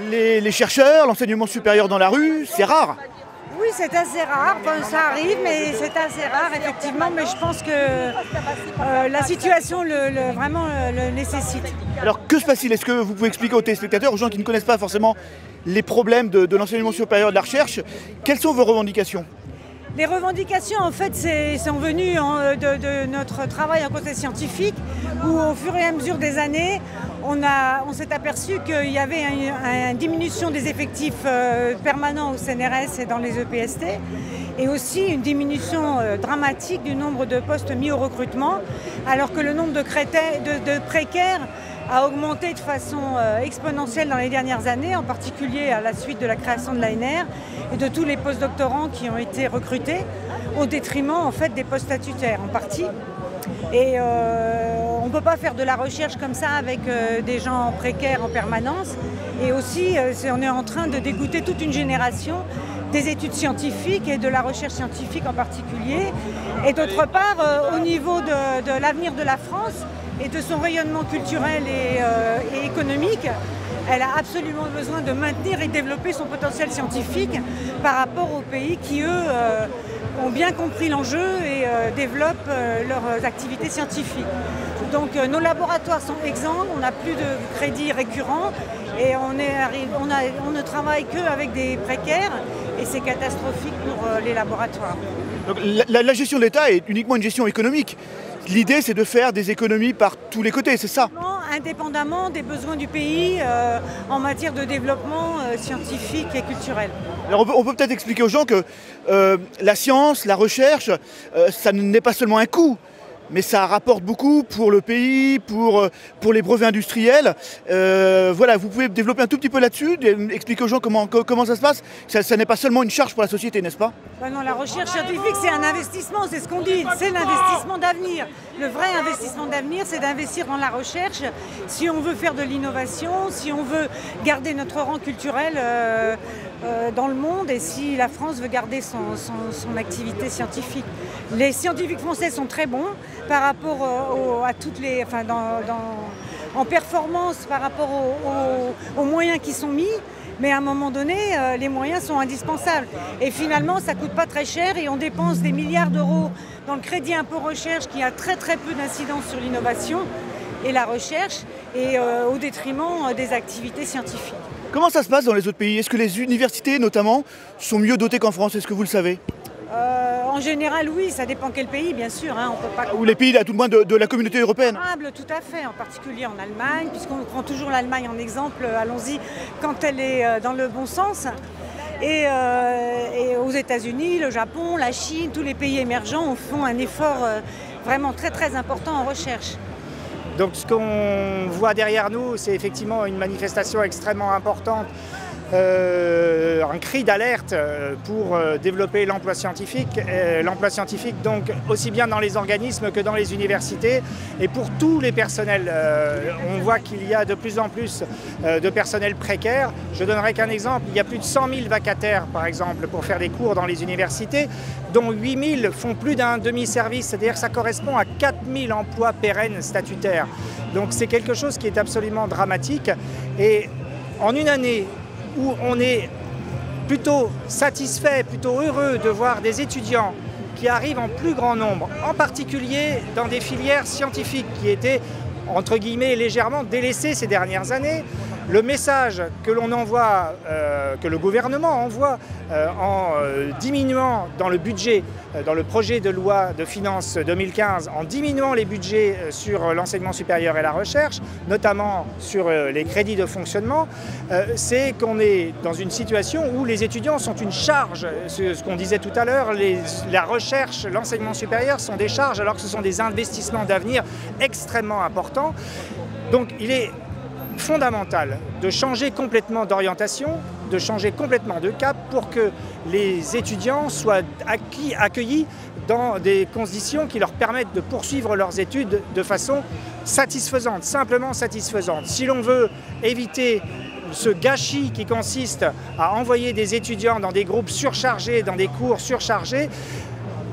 Les chercheurs, l'enseignement supérieur dans la rue, c'est rare. Oui, c'est assez rare. Enfin, ça arrive, mais c'est assez rare, effectivement. Mais je pense que la situation vraiment le nécessite. Alors que se passe-t-il? Est-ce que vous pouvez expliquer aux téléspectateurs, aux gens qui ne connaissent pas forcément les problèmes de l'enseignement supérieur de la recherche, quelles sont vos revendications? Les revendications, en fait, sont venues de notre travail en conseil scientifique, où au fur et à mesure des années, on s'est aperçu qu'il y avait une diminution des effectifs permanents au CNRS et dans les EPST, et aussi une diminution dramatique du nombre de postes mis au recrutement, alors que le nombre de précaires a augmenté de façon exponentielle dans les dernières années, en particulier à la suite de la création de l'ANR et de tous les postdoctorants qui ont été recrutés, au détriment en fait des postes statutaires en partie. Et on ne peut pas faire de la recherche comme ça avec des gens précaires en permanence. Et aussi, on est en train de dégoûter toute une génération des études scientifiques et de la recherche scientifique en particulier. Et d'autre part, au niveau de l'avenir de la France et de son rayonnement culturel et économique, elle a absolument besoin de maintenir et développer son potentiel scientifique par rapport aux pays qui, eux, ont bien compris l'enjeu et développent leurs activités scientifiques. Donc nos laboratoires sont exsangues, on n'a plus de crédits récurrents et on ne travaille qu'avec des précaires et c'est catastrophique pour les laboratoires. Donc, la gestion de l'État est uniquement une gestion économique. L'idée, c'est de faire des économies par tous les côtés, c'est ça? Indépendamment des besoins du pays en matière de développement scientifique et culturel. Alors on peut peut-être expliquer aux gens que la science, la recherche, ça n'est pas seulement un coût, mais ça rapporte beaucoup pour le pays, pour les brevets industriels. Voilà, vous pouvez développer un tout petit peu là-dessus, expliquer aux gens comment ça se passe. Ça n'est pas seulement une charge pour la société, n'est-ce pas? Non, la recherche scientifique, c'est un investissement, c'est ce qu'on dit, c'est l'investissement d'avenir. Le vrai investissement d'avenir, c'est d'investir dans la recherche si on veut faire de l'innovation, si on veut garder notre rang culturel dans le monde et si la France veut garder son activité scientifique. Les scientifiques français sont très bons par rapport à toutes les... Enfin, en performance par rapport aux moyens qui sont mis. Mais à un moment donné, les moyens sont indispensables. Et finalement, ça ne coûte pas très cher et on dépense des milliards d'euros dans le crédit impôt recherche qui a très peu d'incidence sur l'innovation et la recherche et au détriment des activités scientifiques. Comment ça se passe dans les autres pays? Est-ce que les universités, notamment, sont mieux dotées qu'en France? Est-ce que vous le savez? En général, oui, ça dépend quel pays, bien sûr. Hein, on peut pas... Ou les pays, à tout le moins, de la communauté européenne. Tout à fait, en particulier en Allemagne, puisqu'on prend toujours l'Allemagne en exemple, allons-y, quand elle est dans le bon sens. Et aux États-Unis, le Japon, la Chine, tous les pays émergents font un effort vraiment très important en recherche. Donc ce qu'on voit derrière nous, c'est effectivement une manifestation extrêmement importante, un cri d'alerte pour développer l'emploi scientifique. L'emploi scientifique donc aussi bien dans les organismes que dans les universités et pour tous les personnels. On voit qu'il y a de plus en plus de personnel précaire. Je donnerai qu'un exemple, il y a plus de 100 000 vacataires par exemple pour faire des cours dans les universités, dont 8 000 font plus d'un demi-service, c'est-à-dire que ça correspond à 4 000 emplois pérennes statutaires. Donc c'est quelque chose qui est absolument dramatique et en une année où on est plutôt satisfait, plutôt heureux de voir des étudiants qui arrivent en plus grand nombre, en particulier dans des filières scientifiques qui étaient, entre guillemets, légèrement délaissées ces dernières années. Le message que l'on envoie, que le gouvernement envoie en diminuant dans le budget, dans le projet de loi de finances 2015, en diminuant les budgets sur l'enseignement supérieur et la recherche, notamment sur les crédits de fonctionnement, c'est qu'on est dans une situation où les étudiants sont une charge. Ce qu'on disait tout à l'heure, la recherche, l'enseignement supérieur sont des charges alors que ce sont des investissements d'avenir extrêmement importants. Donc il est fondamental de changer complètement d'orientation, de changer complètement de cap pour que les étudiants soient accueillis dans des conditions qui leur permettent de poursuivre leurs études de façon satisfaisante, simplement satisfaisante. Si l'on veut éviter ce gâchis qui consiste à envoyer des étudiants dans des groupes surchargés, dans des cours surchargés,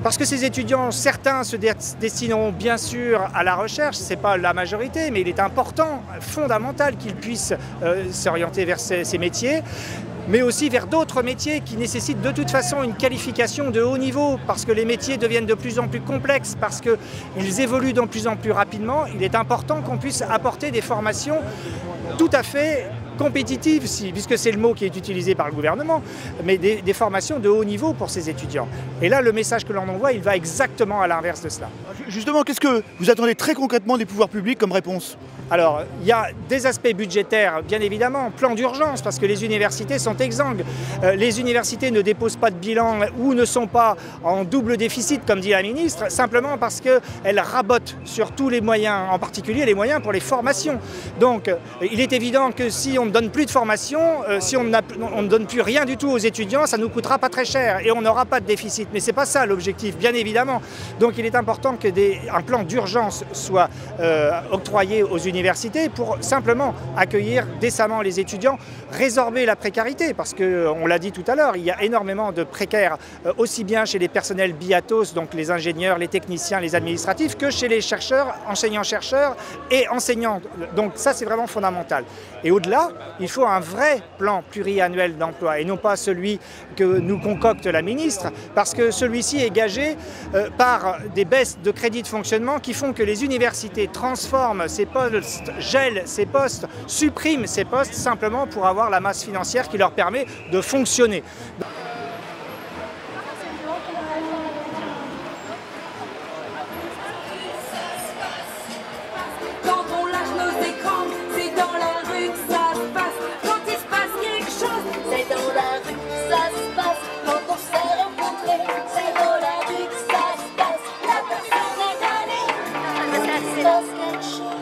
Parce que ces étudiants, certains se destineront bien sûr à la recherche, ce n'est pas la majorité, mais il est important, fondamental qu'ils puissent s'orienter vers ces métiers, mais aussi vers d'autres métiers qui nécessitent de toute façon une qualification de haut niveau, parce que les métiers deviennent de plus en plus complexes, parce qu'ils évoluent de plus en plus rapidement. Il est important qu'on puisse apporter des formations tout à fait compétitive, puisque c'est le mot qui est utilisé par le gouvernement, mais des formations de haut niveau pour ces étudiants. Et là, le message que l'on envoie, il va exactement à l'inverse de cela. Justement, qu'est-ce que vous attendez très concrètement des pouvoirs publics comme réponse ? Alors, il y a des aspects budgétaires, bien évidemment, plan d'urgence, parce que les universités sont exsangues. Les universités ne déposent pas de bilan ou ne sont pas en double déficit, comme dit la ministre, simplement parce qu'elles rabotent sur tous les moyens, en particulier les moyens pour les formations. Donc, il est évident que si on ne donne plus de formation, si on ne donne plus rien du tout aux étudiants, ça ne nous coûtera pas très cher et on n'aura pas de déficit. Mais ce n'est pas ça l'objectif, bien évidemment. Donc, il est important qu'un plan d'urgence soit octroyé aux universités pour simplement accueillir décemment les étudiants, résorber la précarité, parce qu'on l'a dit tout à l'heure, il y a énormément de précaires, aussi bien chez les personnels BIATOS, donc les ingénieurs, les techniciens, les administratifs, que chez les chercheurs, enseignants-chercheurs et enseignants. Donc ça, c'est vraiment fondamental. Et au-delà, il faut un vrai plan pluriannuel d'emploi, et non pas celui que nous concocte la ministre, parce que celui-ci est gagé par des baisses de crédits de fonctionnement qui font que les universités transforment ces postes, gèlent ces postes, suppriment ces postes simplement pour avoir la masse financière qui leur permet de fonctionner. Quand on lâche nos écrans, c'est dans la rue que ça se passe. Quand il se passe quelque chose, c'est dans la rue que ça se passe. Quand on s'est rencontrés, c'est dans la rue que ça se passe. La personne est allée, quand il se passe quelque chose.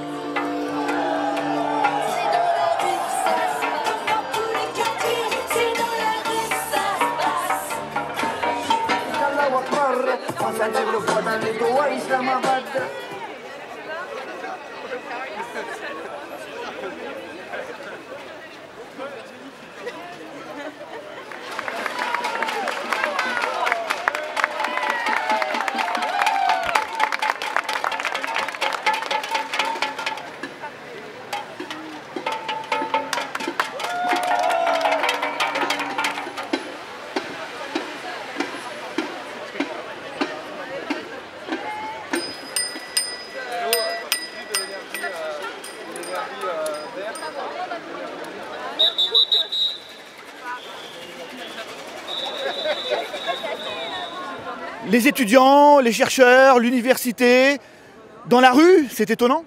Les étudiants, les chercheurs, l'université, dans la rue, c'est étonnant ?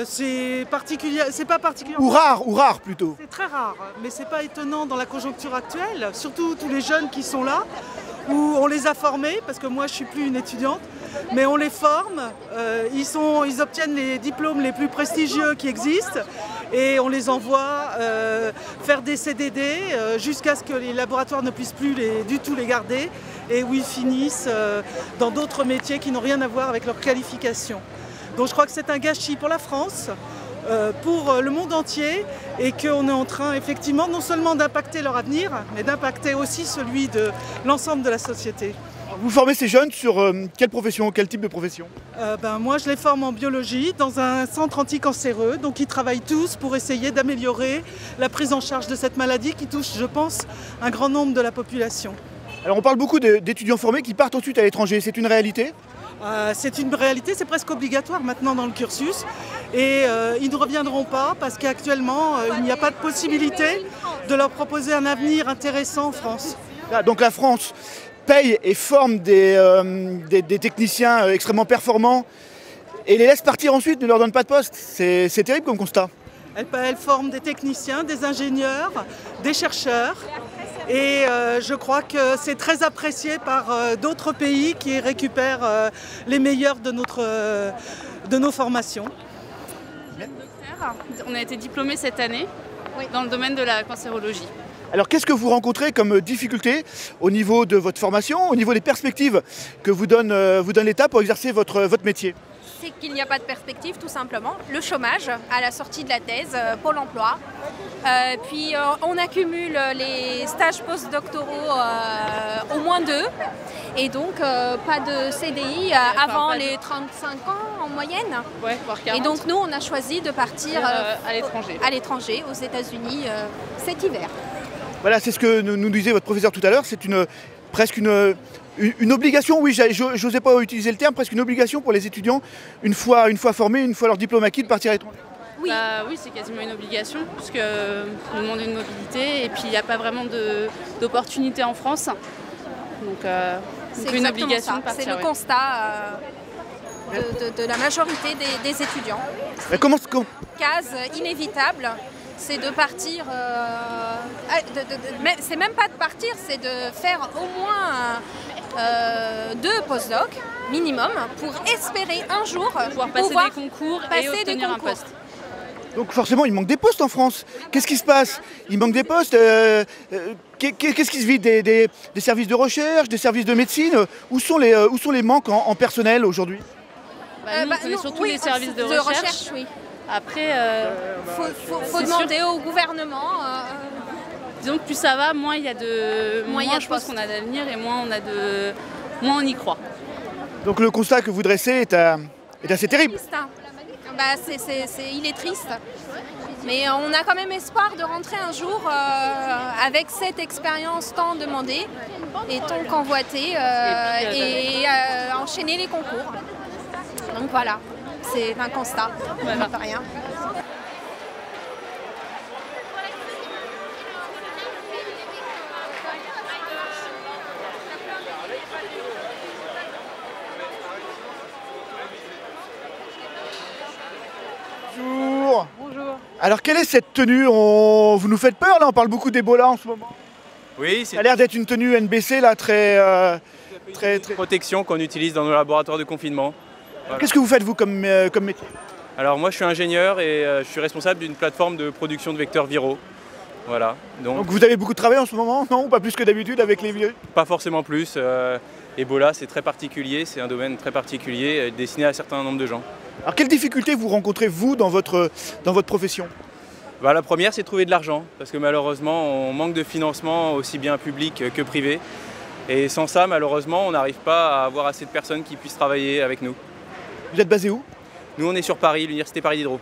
C'est pas particulier. Ou rare plutôt. C'est très rare, mais c'est pas étonnant dans la conjoncture actuelle, surtout tous les jeunes qui sont là, où on les a formés, parce que moi je suis plus une étudiante, mais on les forme, ils obtiennent les diplômes les plus prestigieux qui existent, et on les envoie faire des CDD jusqu'à ce que les laboratoires ne puissent plus du tout les garder, et où ils finissent dans d'autres métiers qui n'ont rien à voir avec leur qualification. Donc je crois que c'est un gâchis pour la France, pour le monde entier, et qu'on est en train effectivement non seulement d'impacter leur avenir, mais d'impacter aussi celui de l'ensemble de la société. Vous formez ces jeunes sur quelle profession, quel type de profession ? Moi je les forme en biologie dans un centre anticancéreux, donc ils travaillent tous pour essayer d'améliorer la prise en charge de cette maladie qui touche, je pense, un grand nombre de la population. Alors on parle beaucoup d'étudiants formés qui partent ensuite à l'étranger, c'est une réalité ? C'est une réalité, c'est presque obligatoire maintenant dans le cursus, et ils ne reviendront pas parce qu'actuellement il n'y a pas de possibilité de leur proposer un avenir intéressant en France. Donc la France paye et forme des techniciens extrêmement performants et les laisse partir ensuite, ne leur donne pas de poste. C'est terrible comme constat. Elle forme des techniciens, des ingénieurs, des chercheurs. Et je crois que c'est très apprécié par d'autres pays qui récupèrent les meilleurs de nos formations. On a été diplômés cette année dans le domaine de la cancérologie. Alors qu'est-ce que vous rencontrez comme difficulté au niveau de votre formation, au niveau des perspectives que vous donne l'État pour exercer votre métier ? C'est qu'il n'y a pas de perspective, tout simplement. Le chômage à la sortie de la thèse, Pôle emploi. Puis on accumule les stages postdoctoraux, au moins 2. Et donc, pas de CDI avant les 35 ans en moyenne. Ouais, voire 40. Et donc, nous, on a choisi de partir à l'étranger, aux États-Unis, cet hiver. Voilà, c'est ce que nous disait votre professeur tout à l'heure, c'est presque une obligation, oui, j'osais pas utiliser le terme, presque une obligation pour les étudiants, une fois formés, une fois leur diplôme acquis, de partir à l'étranger. Oui. Oui, c'est quasiment une obligation, puisque nous demandons une mobilité, et puis il n'y a pas vraiment d'opportunités en France. Donc, c'est une obligation de partir. C'est le constat de la majorité des étudiants. Mais Case inévitable, c'est de partir, c'est même pas de partir, c'est de faire au moins 2 postdocs minimum pour espérer un jour pouvoir passer des concours et obtenir un poste. Donc forcément, il manque des postes en France. Qu'est-ce qui se passe? Il manque des postes. Qu'est-ce qui se vide des services de recherche, des services de médecine? Où sont les manques en personnel aujourd'hui? Nous, on connaît surtout les services de recherche. Oui. Après, faut demander au gouvernement. Disons que plus ça va, moins il y a de je pense qu'on a d'avenir et moins on y croit. Donc le constat que vous dressez est assez terrible. Triste, hein. Il est triste. Mais on a quand même espoir de rentrer un jour avec cette expérience tant demandée et tant convoitée et enchaîner les concours. Donc voilà, c'est un constat, pas rien. Bonjour. Bonjour. Alors quelle est cette tenue? Vous nous faites peur là, on parle beaucoup d'Ebola en ce moment. Oui, ça a l'air d'être une tenue NBC là, très protection qu'on utilise dans nos laboratoires de confinement. Voilà. Qu'est-ce que vous faites vous comme métier? Alors moi je suis ingénieur et je suis responsable d'une plateforme de production de vecteurs viraux. Voilà. Donc vous avez beaucoup de travail en ce moment? Non, pas plus que d'habitude avec les virus? Pas forcément plus. Ebola c'est très particulier, c'est un domaine très particulier destiné à un certain nombre de gens. Alors quelles difficultés vous rencontrez vous dans votre profession? La première c'est de trouver de l'argent, parce que malheureusement on manque de financement aussi bien public que privé. Et sans ça malheureusement on n'arrive pas à avoir assez de personnes qui puissent travailler avec nous. Vous êtes basé où? Nous on est sur Paris, l'université Paris Diderot.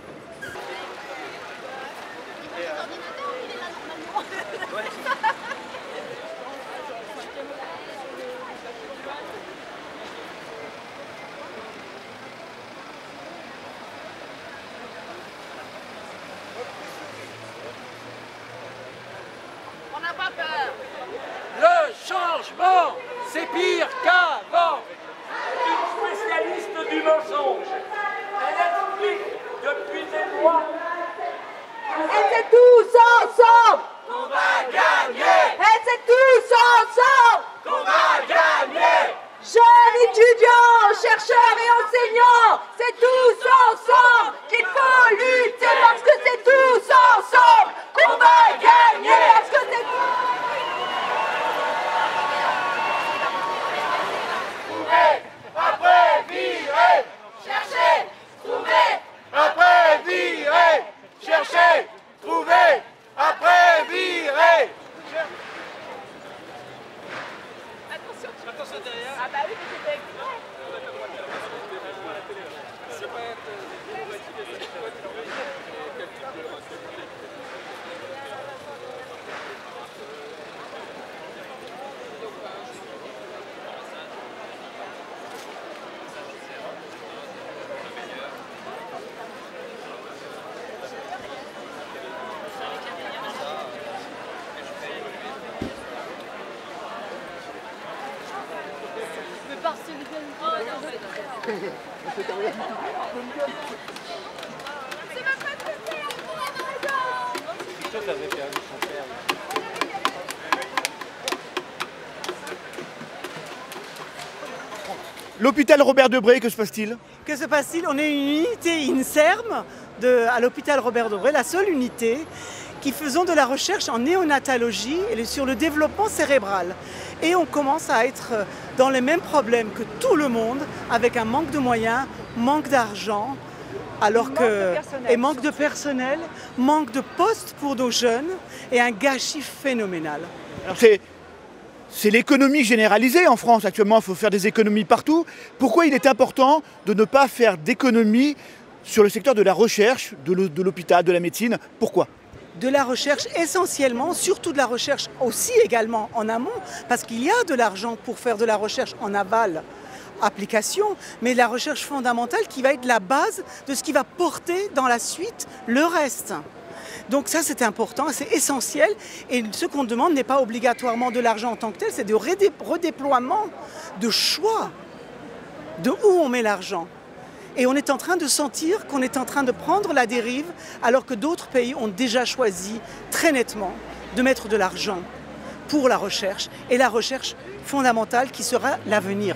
On n'a pas peur. Le changement, c'est pire qu'avant. Une spécialiste du mensonge. Elle explique depuis des mois. Et c'est tous ensemble qu'on va gagner. Et c'est tous ensemble qu'on va gagner. Jeunes étudiants, chercheurs et enseignants, c'est tous ensemble qu'il faut lutter parce que c'est tous ensemble qu'on va gagner. Parce que c'est Après virer, chercher, trouver. Après virer, chercher, trouver. Après virer. Attention derrière. Ah bah oui, mais c'était exprès. L'hôpital Robert Debré, que se passe-t-il? Que se passe-t-il? On est une unité INSERM à l'hôpital Robert Debré, la seule unité qui faisons de la recherche en néonatologie et sur le développement cérébral. Et on commence à être dans les mêmes problèmes que tout le monde, avec un manque de moyens, manque d'argent, manque de personnel, manque de postes pour nos jeunes et un gâchis phénoménal. Alors c'est l'économie généralisée en France. Actuellement, il faut faire des économies partout. Pourquoi il est important de ne pas faire d'économies sur le secteur de la recherche, de l'hôpital, de la médecine? Pourquoi? De la recherche essentiellement, surtout de la recherche aussi également en amont, parce qu'il y a de l'argent pour faire de la recherche en aval, application, mais de la recherche fondamentale qui va être la base de ce qui va porter dans la suite le reste. Donc ça c'est important, c'est essentiel et ce qu'on demande n'est pas obligatoirement de l'argent en tant que tel, c'est de redéploiement, de choix de où on met l'argent. Et on est en train de sentir qu'on est en train de prendre la dérive alors que d'autres pays ont déjà choisi très nettement de mettre de l'argent pour la recherche et la recherche fondamentale qui sera l'avenir.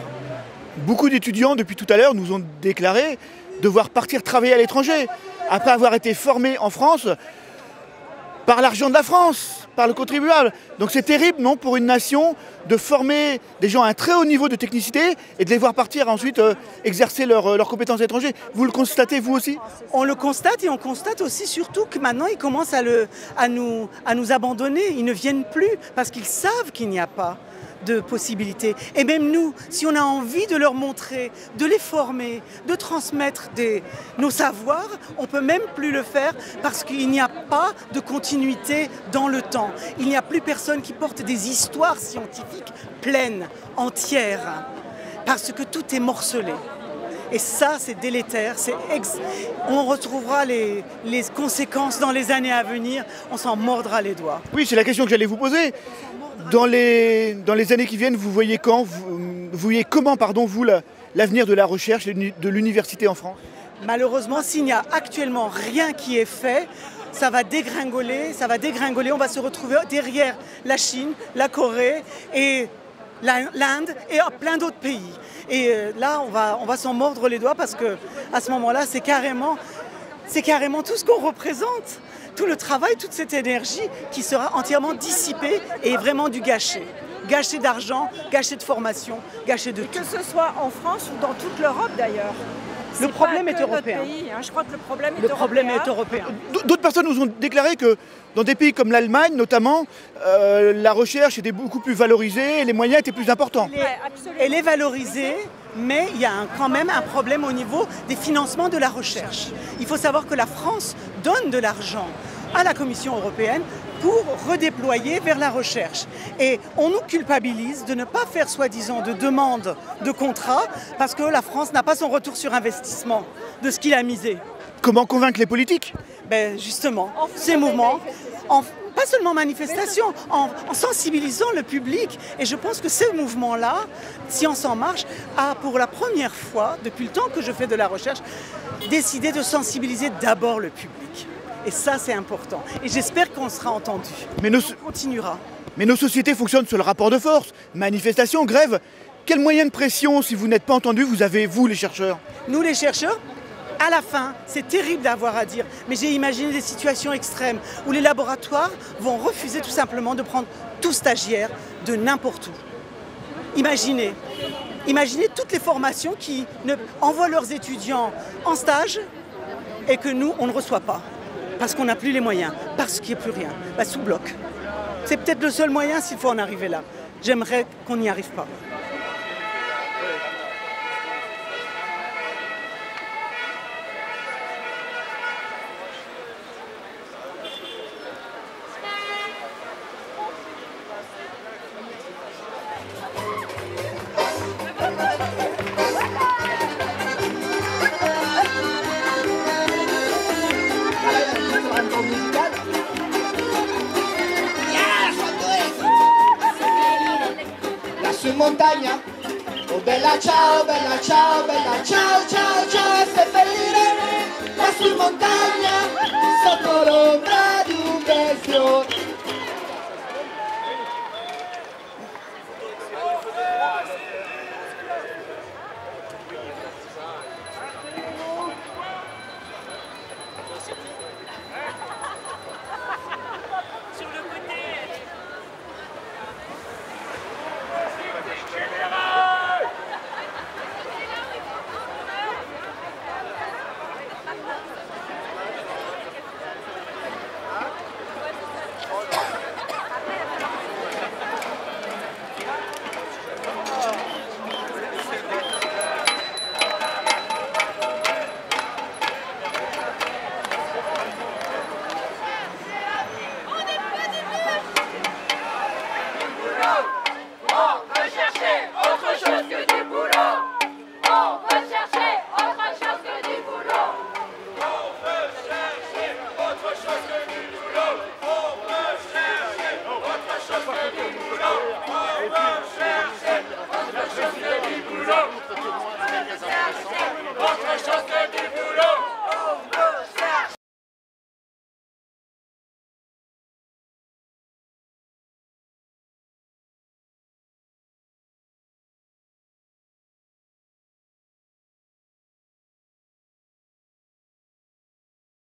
Beaucoup d'étudiants depuis tout à l'heure nous ont déclaré devoir partir travailler à l'étranger après avoir été formés en France par l'argent de la France, par le contribuable. Donc c'est terrible, non, pour une nation de former des gens à un très haut niveau de technicité et de les voir partir ensuite exercer leurs compétences étrangères. Vous le constatez, vous aussi? On le constate et on constate aussi surtout que maintenant ils commencent à nous abandonner. Ils ne viennent plus parce qu'ils savent qu'il n'y a pas de possibilités. Et même nous, si on a envie de leur montrer, de les former, de transmettre nos savoirs, on ne peut même plus le faire parce qu'il n'y a pas de continuité dans le temps. Il n'y a plus personne qui porte des histoires scientifiques pleines, entières, parce que tout est morcelé. Et ça, c'est délétère. On retrouvera les conséquences dans les années à venir. On s'en mordra les doigts. Oui, c'est la question que j'allais vous poser. Dans les années qui viennent, vous voyez comment, vous, l'avenir de la recherche et de l'université en France? Malheureusement, s'il n'y a actuellement rien qui est fait, ça va dégringoler, on va se retrouver derrière la Chine, la Corée et l'Inde et plein d'autres pays. Et là, on va s'en mordre les doigts parce qu'à ce moment-là, c'est carrément tout ce qu'on représente. Tout le travail, toute cette énergie qui sera entièrement dissipée et vraiment du gâché. Gâché d'argent, gâché de formation, gâché de tout. Que ce soit en France ou dans toute l'Europe d'ailleurs. Le problème est européen. Pays, hein. Je crois que le problème est européen. D'autres personnes nous ont déclaré que dans des pays comme l'Allemagne notamment, la recherche était beaucoup plus valorisée et les moyens étaient plus importants. Elle est valorisée, mais il y a quand même un problème au niveau des financements de la recherche. Il faut savoir que la France donne de l'argent à la Commission européenne pour redéployer vers la recherche. Et on nous culpabilise de ne pas faire soi-disant de demande de contrat parce que la France n'a pas son retour sur investissement de ce qu'il a misé. Comment convaincre les politiques? Justement, ces mouvements, pas seulement manifestations, en sensibilisant le public. Et je pense que ces mouvements-là, Science en Marche, a pour la première fois, depuis le temps que je fais de la recherche, décidé de sensibiliser d'abord le public. Et ça, c'est important. Et j'espère qu'on sera entendu. On continuera. Mais nos sociétés fonctionnent sur le rapport de force. Manifestation, grève. Quel moyen de pression, si vous n'êtes pas entendu, vous avez, vous, les chercheurs? Nous, les chercheurs, à la fin, c'est terrible d'avoir à dire, mais j'ai imaginé des situations extrêmes où les laboratoires vont refuser tout simplement de prendre tout stagiaire de n'importe où. Imaginez toutes les formations qui envoient leurs étudiants en stage et que nous, on ne reçoit pas. Parce qu'on n'a plus les moyens, parce qu'il n'y a plus rien. Sous bloc. C'est peut-être le seul moyen s'il faut en arriver là. J'aimerais qu'on n'y arrive pas. Montagna, oh bella ciao, ciao, ciao, ciao, e se felice.